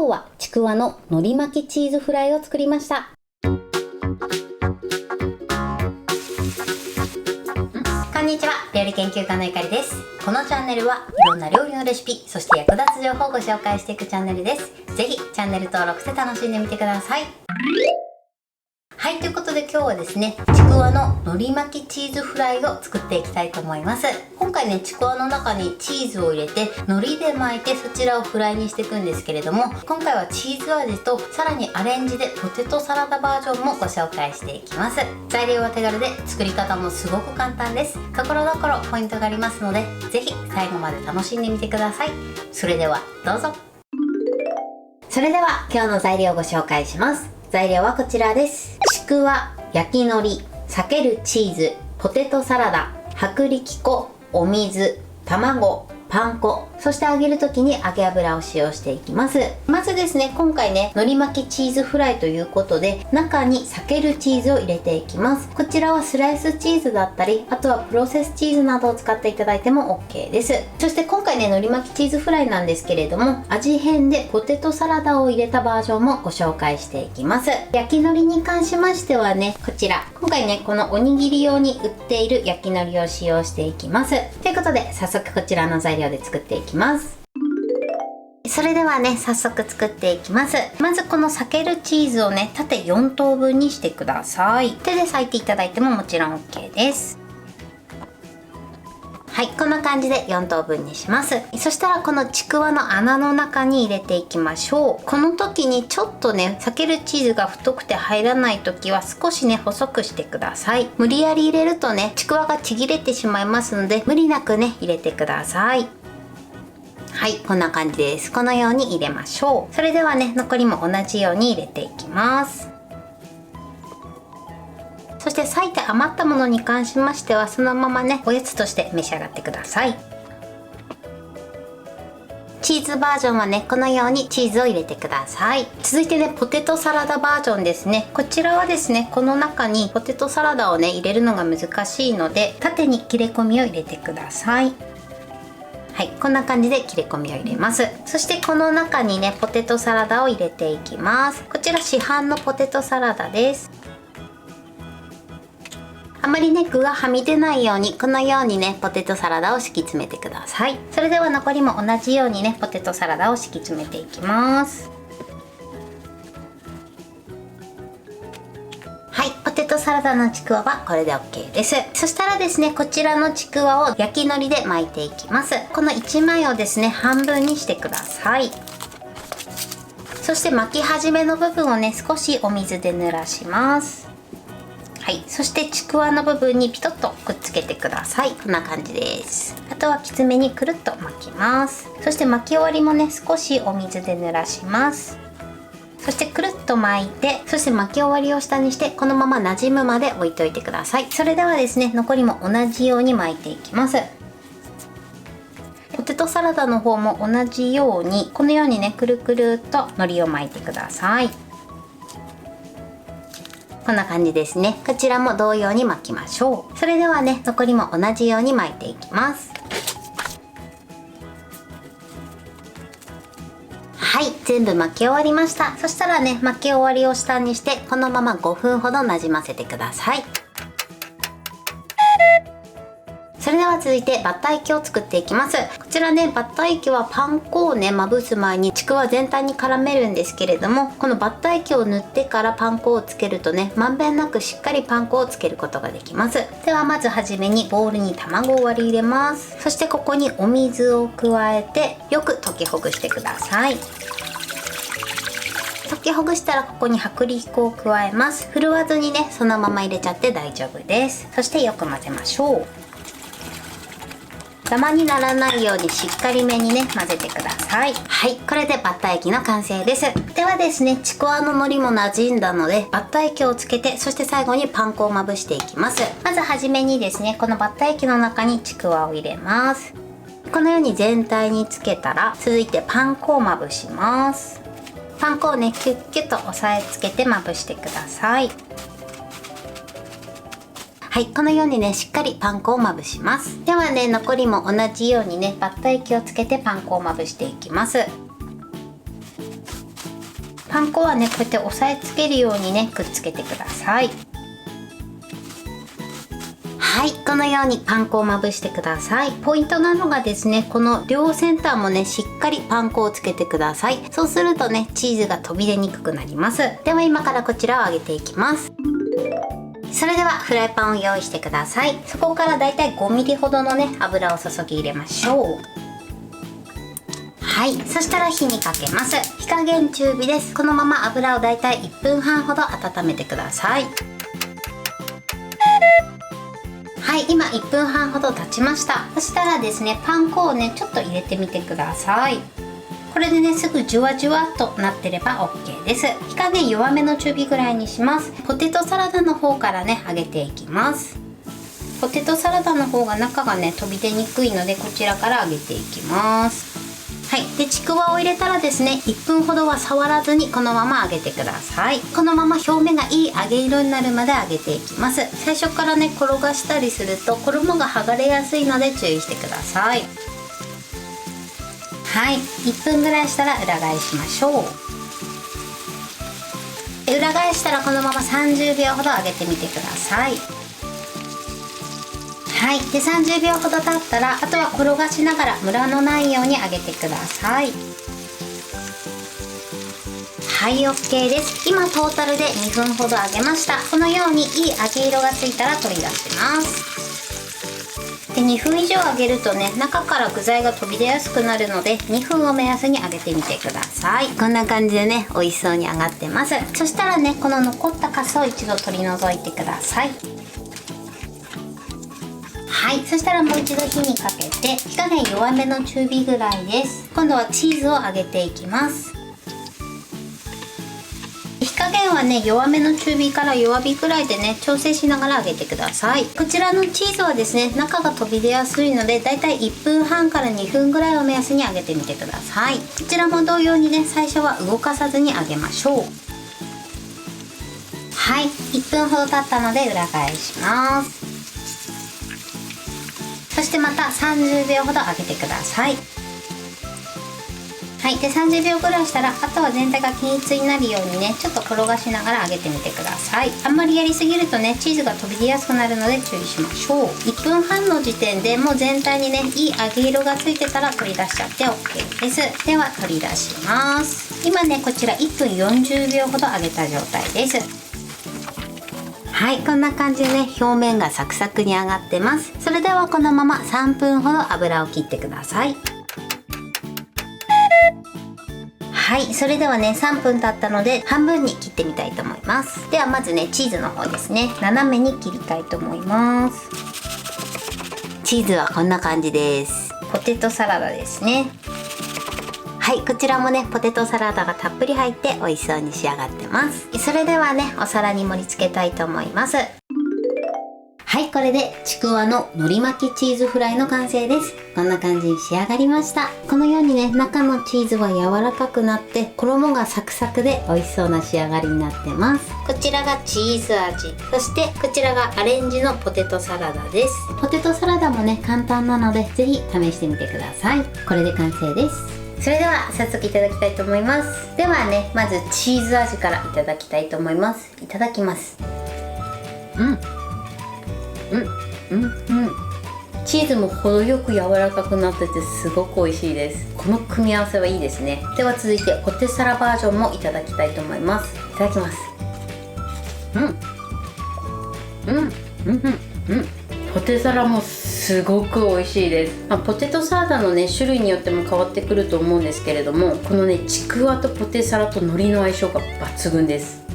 日はちくわの海苔巻きチーズフライを作りました。こんにちは、料理研究家のゆかりです。このチャンネルはいろんな料理のレシピ、そして役立つ情報をご紹介していくチャンネルです。ぜひチャンネル登録して楽しんでみてください。はい、ということで今日はですね、ちくわの海苔巻きチーズフライを作っていきたいと思います。今回ね、ちくわの中にチーズを入れて海苔で巻いてそちらをフライにしていくんですけれども、今回はチーズ味とさらにアレンジでポテトサラダバージョンもご紹介していきます。材料は手軽で作り方もすごく簡単です。ところどころポイントがありますので、ぜひ最後まで楽しんでみてください。それではどうぞ。それでは今日の材料をご紹介します。材料はこちらです。ちくわ、焼き海苔、裂けるチーズ、ポテトサラダ、薄力粉、お水、卵、パン粉、そして揚げる時に揚げ油を使用していきます。まずですね、今回ね、海苔巻きチーズフライということで、中に裂けるチーズを入れていきます。こちらはスライスチーズだったり、あとはプロセスチーズなどを使っていただいても OK です。そして今回ね、海苔巻きチーズフライなんですけれども、味変でポテトサラダを入れたバージョンもご紹介していきます。焼き海苔に関しましてはね、こちら今回ね、このおにぎり用に売っている焼き海苔を使用していきます。ということで早速こちらの材料で作っていきます。それではね、早速作っていきます。まずこの裂けるチーズをね、縦4等分にしてください。手で裂いていただいてももちろん OK です。はい、こんな感じで4等分にします。そしたらこのちくわの穴の中に入れていきましょう。この時にちょっとね、裂けるチーズが太くて入らない時は少しね、細くしてください。無理やり入れるとね、ちくわがちぎれてしまいますので、無理なくね、入れてください。はい、こんな感じです。このように入れましょう。それではね、残りも同じように入れていきます。そして裂いて余ったものに関しましては、そのままね、おやつとして召し上がってください。チーズバージョンはね、このようにチーズを入れてください。続いてね、ポテトサラダバージョンですね。こちらはですね、この中にポテトサラダをね、入れるのが難しいので、縦に切れ込みを入れてください。はい、こんな感じで切れ込みを入れます。そしてこの中にね、ポテトサラダを入れていきます。こちら市販のポテトサラダです。あまりね、具がはみ出ないように、このようにね、ポテトサラダを敷き詰めてください。それでは残りも同じようにね、ポテトサラダを敷き詰めていきます。はい、ポテトサラダのちくわはこれで OK です。そしたらですね、こちらのちくわを焼き海苔で巻いていきます。この1枚をですね、半分にしてください。そして巻き始めの部分をね、少しお水で濡らします。はい、そしてちくわの部分にピトッとくっつけてください。こんな感じです。あとはきつめにくるっと巻きます。そして巻き終わりもね、少しお水で濡らします。そしてくるっと巻いて、そして巻き終わりを下にしてこのまま馴染むまで置いといてください。それではですね、残りも同じように巻いていきます。ポテトサラダの方も同じようにこのようにね、くるくるっと海苔を巻いてください。こんな感じですね。こちらも同様に巻きましょう。それではね、残りも同じように巻いていきます。はい、全部巻き終わりました。そしたらね、巻き終わりを下にしてこのまま5分ほどなじませてください。それでは続いてバッター液を作っていきます。こちらね、バッター液はパン粉をね、まぶす前にちくわ全体に絡めるんですけれども、このバッター液を塗ってからパン粉をつけるとね、まんべんなくしっかりパン粉をつけることができます。ではまずはじめにボウルに卵を割り入れます。そしてここにお水を加えてよく溶きほぐしてください。溶きほぐしたらここに薄力粉を加えます。振るわずにね、そのまま入れちゃって大丈夫です。そしてよく混ぜましょう。ダマにならないようにしっかりめにね、混ぜてください。はい、これでバッター液の完成です。ではですね、ちくわの海苔も馴染んだのでバッター液をつけて、そして最後にパン粉をまぶしていきます。まずはじめにですね、このバッター液の中にちくわを入れます。このように全体につけたら、続いてパン粉をまぶします。パン粉をね、キュッキュッと押さえつけてまぶしてください。はい、このようにね、しっかりパン粉をまぶします。ではね、残りも同じようにね、バッター液をつけてパン粉をまぶしていきます。パン粉はねこうやって押さえつけるようにねくっつけてください。はい、このようにパン粉をまぶしてください。ポイントなのがですね、この両先端もねしっかりパン粉をつけてください。そうするとねチーズが飛び出にくくなります。では今からこちらを揚げていきます。それではフライパンを用意してください。そこからだいたい5ミリほどのね油を注ぎ入れましょう。はい、そしたら火にかけます。火加減中火です。このまま油をだいたい1分半ほど温めてください。はい、今1分半ほど経ちました。そしたらですね、パン粉をねちょっと入れてみてください。これでねすぐじゅわじゅわっとなってれば OK です。火加減弱めの中火ぐらいにします。ポテトサラダの方からね揚げていきます。ポテトサラダの方が中がね飛び出にくいのでこちらから揚げていきます。はい、でちくわを入れたらですね1分ほどは触らずにこのまま揚げてください。このまま表面がいい揚げ色になるまで揚げていきます。最初からね転がしたりすると衣が剥がれやすいので注意してください。はい、1分ぐらいしたら裏返しましょう。裏返したらこのまま30秒ほど揚げてみてください。はい、で30秒ほど経ったらあとは転がしながらムラのないように揚げてください。はい、 OK です。今トータルで2分ほど揚げました。このようにいい揚げ色がついたら取り出します。で2分以上揚げるとね中から具材が飛び出やすくなるので2分を目安に揚げてみてください。こんな感じでね美味しそうに揚がってます。そしたらねこの残ったカスを一度取り除いてください。はい、そしたらもう一度火にかけて火加減弱めの中火ぐらいです。今度はチーズを揚げていきます。火加減はね弱めの中火から弱火ぐらいでね調整しながら揚げてください。こちらのチーズはですね中が飛び出やすいのでだいたい1分半から2分ぐらいを目安に揚げてみてください。こちらも同様にね最初は動かさずに揚げましょう。はい、1分ほど経ったので裏返します。そしてまた30秒ほど揚げてください。はい、で30秒ぐらいしたらあとは全体が均一になるようにねちょっと転がしながら揚げてみてください。あんまりやりすぎるとねチーズが飛び出やすくなるので注意しましょう。1分半の時点でもう全体にねいい揚げ色がついてたら取り出しちゃって OK です。では取り出します。今ねこちら1分40秒ほど揚げた状態です。はい、こんな感じでね表面がサクサクに揚がってます。それではこのまま3分ほど油を切ってください。はい、それではね3分経ったので半分に切ってみたいと思います。ではまずねチーズの方ですね斜めに切りたいと思います。チーズはこんな感じです。ポテトサラダですね。はい、こちらもねポテトサラダがたっぷり入って美味しそうに仕上がってます。それではねお皿に盛り付けたいと思います。はい、これでちくわの海苔巻きチーズフライの完成です。こんな感じに仕上がりました。このようにね中のチーズは柔らかくなって衣がサクサクで美味しそうな仕上がりになってます。こちらがチーズ味、そしてこちらがアレンジのポテトサラダです。ポテトサラダもね簡単なのでぜひ試してみてください。これで完成です。それでは早速いただきたいと思います。ではねまずチーズ味からいただきたいと思います。いただきます。チーズも程よく柔らかくなっててすごく美味しいです。この組み合わせはいいですね。では続いてポテサラバージョンもいただきたいと思います。いただきます。ポテサラもすごく美味しいです。ポテトサラダのね種類によっても変わってくると思うんですけれども、このねちくわとポテサラと海苔の相性が抜群です。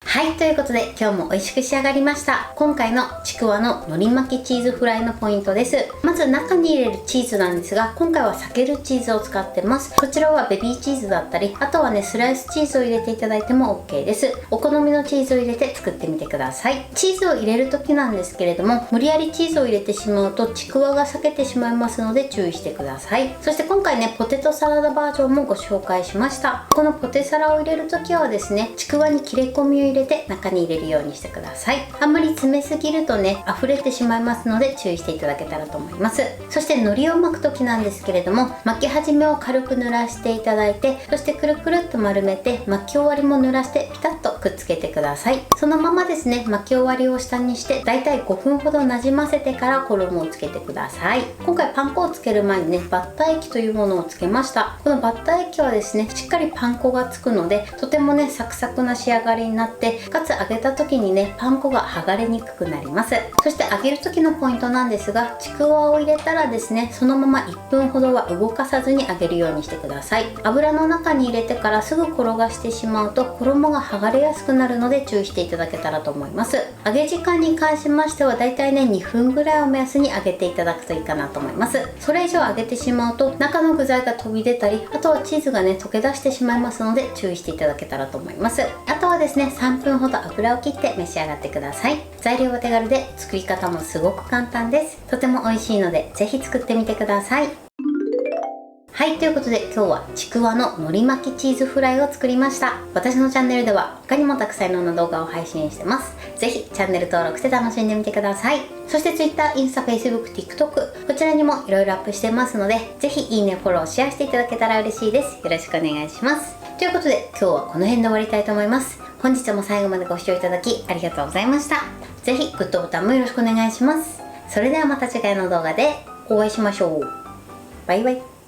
はい、ということで今日も美味しく仕上がりました。今回のちくわの海苔巻きチーズフライのポイントです。まず中に入れるチーズなんですが、今回は避けるチーズを使ってます。こちらはベビーチーズだったり、あとはねスライスチーズを入れていただいても OK です。お好みのチーズを入れて作ってみてください。チーズを入れる時なんですけれども、無理やりチーズを入れてしまうとちくわが裂けてしまいますので注意してください。そして今回ねポテトサラダバージョンもご紹介しました。このポテサラを入れる時はですねちくわに切れ込みを入れてて中に入れるようにしてください。あんまり詰めすぎるとね溢れてしまいますので注意していただけたらと思います。そして海苔を巻く時なんですけれども、巻き始めを軽く濡らしていただいて、そしてくるくるっと丸めて巻き終わりも濡らしてピタッとくっつけてください。そのままですね巻き終わりを下にしてだいたい5分ほどなじませてから衣をつけてください。今回パン粉をつける前にねバッター液というものをつけました。このバッター液はですねしっかりパン粉がつくのでとてもねサクサクな仕上がりになって、かつ揚げた時にねパン粉が剥がれにくくなります。そして揚げる時のポイントなんですが、ちくわを入れたらですねそのまま1分ほどは動かさずに揚げるようにしてください。油の中に入れてからすぐ転がしてしまうと衣が剥がれやすくなるので注意していただけたらと思います。揚げ時間に関しましてはだいたいね2分ぐらいを目安に揚げていただくといいかなと思います。それ以上揚げてしまうと中の具材が飛び出たり、あとはチーズがね溶け出してしまいますので注意していただけたらと思います。あとはですね3分ほど油を切って召し上がってください。材料は手軽で作り方もすごく簡単です。とても美味しいのでぜひ作ってみてください。はい、ということで今日はちくわの海苔巻きチーズフライを作りました。私のチャンネルでは他にもたくさんいろんな動画を配信してます。ぜひチャンネル登録して楽しんでみてください。そして Twitter、インスタ、Facebook、TikTok こちらにもいろいろアップしてますので、ぜひいいね、フォロー、シェアしていただけたら嬉しいです。よろしくお願いします。ということで今日はこの辺で終わりたいと思います。本日も最後までご視聴いただきありがとうございました。ぜひグッドボタンもよろしくお願いします。それではまた次回の動画でお会いしましょう。バイバイ。